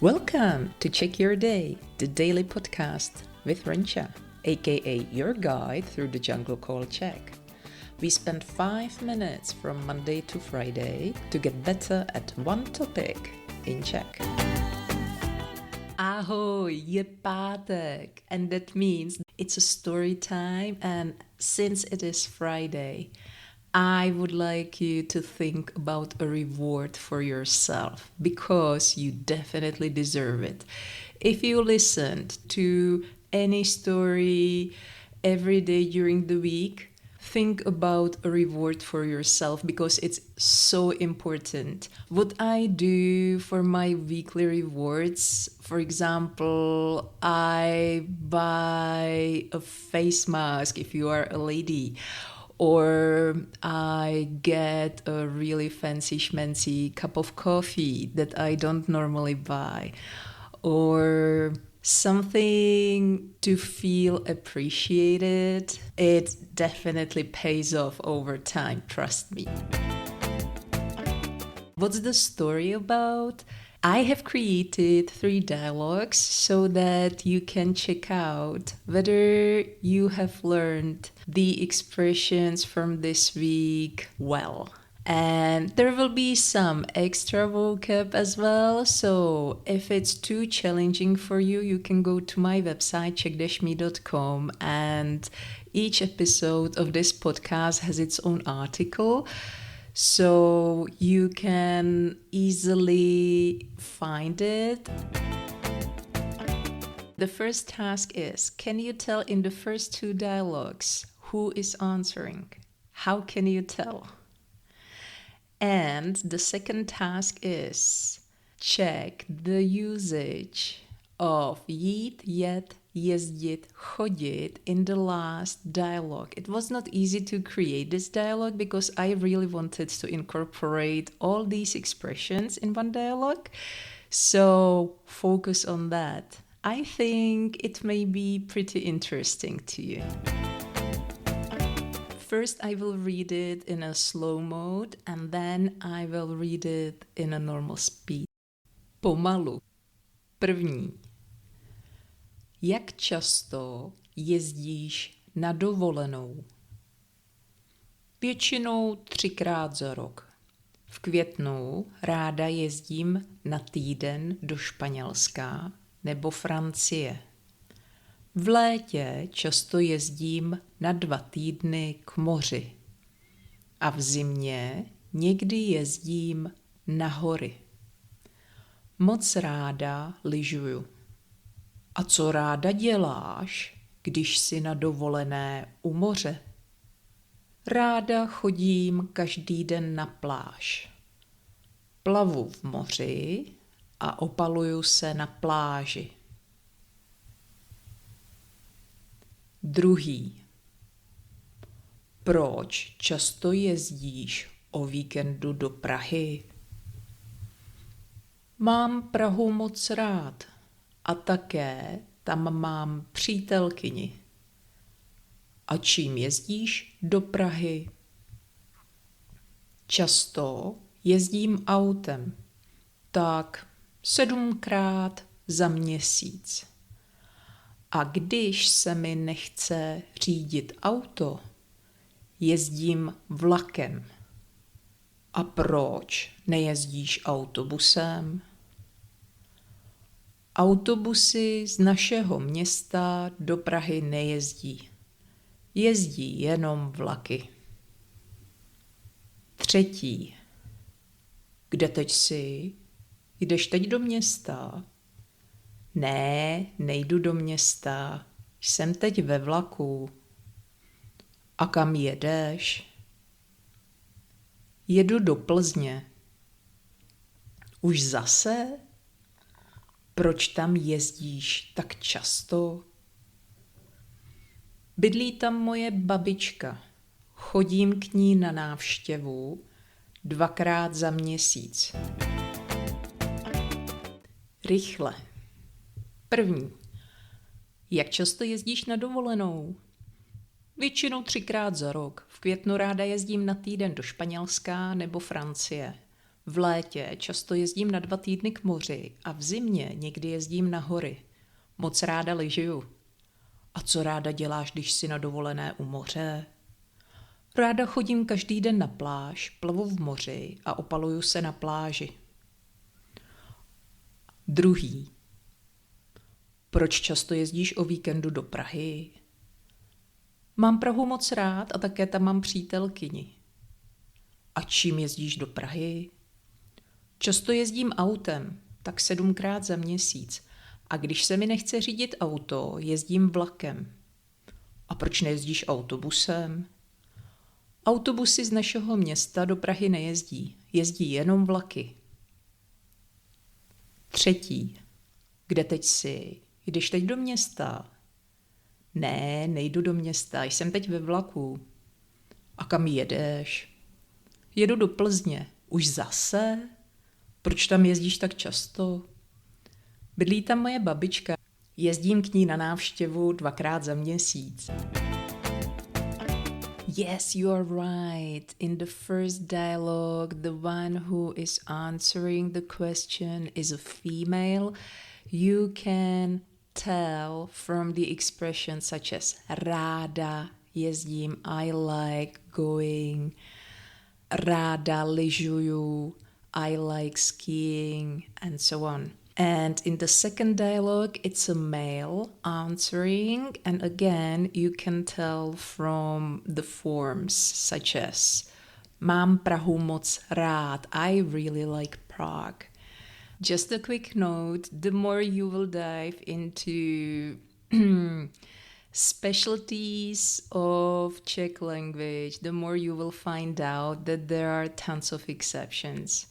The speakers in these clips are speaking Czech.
Welcome to Check Your Day, the daily podcast with Renča, aka your guide through the jungle called Czech. We spend 5 minutes from Monday to Friday to get better at one topic in Czech. Ahoj, je pátek, and that means it's a story time, and since it is Friday, I would like you to think about a reward for yourself because you definitely deserve it. If you listened to any story every day during the week, think about a reward for yourself because it's so important. What I do for my weekly rewards, for example, I buy a face mask if you are a lady, or I get a really fancy schmancy cup of coffee that I don't normally buy, or something to feel appreciated. It definitely pays off over time, trust me. What's the story about? I have created 3 dialogues so that you can check out whether you have learned the expressions from this week well. And there will be some extra vocab as well, so if it's too challenging for you, you can go to my website czech-me.com, and each episode of this podcast has its own article, so you can easily find it. The first task is, can you tell in the first 2 dialogues who is answering? How can you tell? And the second task is, check the usage of JÍT, JET, JEZDIT, CHODIT in the last dialogue. It was not easy to create this dialogue because I really wanted to incorporate all these expressions in one dialogue. So focus on that. I think it may be pretty interesting to you. First, I will read it in a slow mode and then I will read it in a normal speed. Pomalu. První. Jak často jezdíš na dovolenou? Většinou 3krát za rok. V květnu ráda jezdím na týden do Španělska nebo Francie. V létě často jezdím na 2 týdny k moři. A v zimě někdy jezdím na hory. Moc ráda lyžuju. A co ráda děláš, když jsi na dovolené u moře? Ráda chodím každý den na pláž. Plavu v moři a opaluju se na pláži. Druhý. Proč často jezdíš o víkendu do Prahy? Mám Prahu moc rád a také tam mám přítelkyni. A čím jezdíš do Prahy? Často jezdím autem, tak 7krát za měsíc. A když se mi nechce řídit auto, jezdím vlakem. A proč nejezdíš autobusem? Autobusy z našeho města do Prahy nejezdí. Jezdí jenom vlaky. Třetí. Kde teď jsi? Jdeš teď do města? Ne, nejdu do města. Jsem teď ve vlaku. A kam jedeš? Jedu do Plzně. Už zase? Proč tam jezdíš tak často? Bydlí tam moje babička. Chodím k ní na návštěvu 2krát za měsíc. Rychle. První. Jak často jezdíš na dovolenou? Většinou 3krát za rok. V květnu ráda jezdím na týden do Španělska nebo Francie. V létě často jezdím na 2 týdny k moři a v zimě někdy jezdím na hory. Moc ráda lyžuju. A co ráda děláš, když jsi na dovolené u moře? Ráda chodím každý den na pláž, plavu v moři a opaluju se na pláži. Druhý. Proč často jezdíš o víkendu do Prahy? Mám Prahu moc rád a také tam mám přítelkyni. A čím jezdíš do Prahy? Často jezdím autem, tak 7krát za měsíc. A když se mi nechce řídit auto, jezdím vlakem. A proč nejezdíš autobusem? Autobusy z našeho města do Prahy nejezdí, jezdí jenom vlaky. Třetí. Kde teď jsi? Jdeš teď do města? Ne, nejdu do města, jsem teď ve vlaku. A kam jedeš? Jedu do Plzně. Už zase? Proč tam jezdíš tak často? Bydlí tam moje babička. Jezdím k ní na návštěvu 2krát za měsíc. Yes, you are right. In the first dialogue, the one who is answering the question is a female. You can tell from the expressions such as ráda jezdím, I like going, ráda lyžuju, I like skiing, and so on. And in the second dialogue, it's a male answering, and again, you can tell from the forms such as mám Prahu moc rád, I really like Prague. Just a quick note, the more you will dive into specialties of Czech language, the more you will find out that there are tons of exceptions.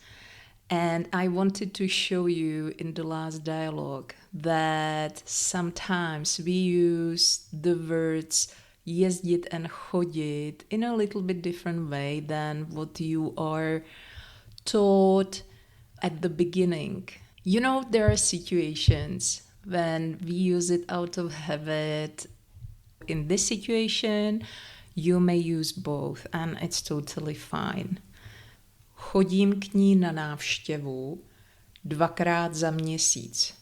And I wanted to show you in the last dialogue that sometimes we use the words JEZDIT and CHODIT in a little bit different way than what you are taught at the beginning. You know, there are situations when we use it out of habit. In this situation, you may use both and it's totally fine. Chodím k ní na návštěvu 2krát za měsíc.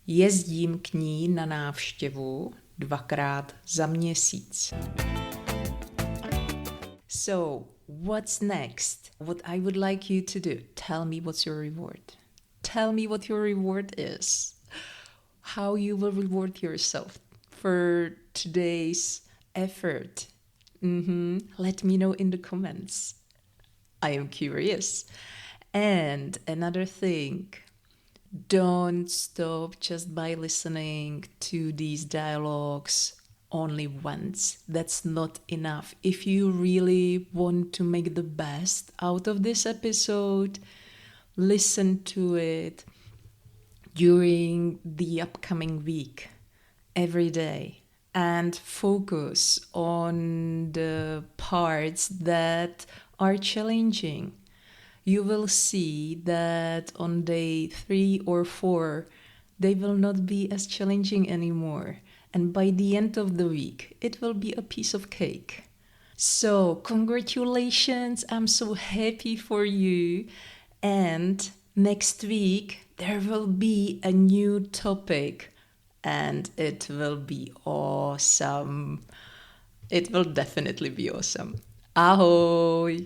Jezdím k ní na návštěvu 2krát za měsíc. So, what's next? What I would like you to do? Tell me what's your reward. Tell me what your reward is. How you will reward yourself for today's effort. Let me know in the comments. I am curious. And another thing, don't stop just by listening to these dialogues only once. That's not enough. If you really want to make the best out of this episode, listen to it during the upcoming week, every day, and focus on the parts that are challenging. You will see that on day 3 or 4, they will not be as challenging anymore. And by the end of the week, it will be a piece of cake. So, congratulations, I'm so happy for you. And next week, there will be a new topic. And it will be awesome. It will definitely be awesome. Ahoj!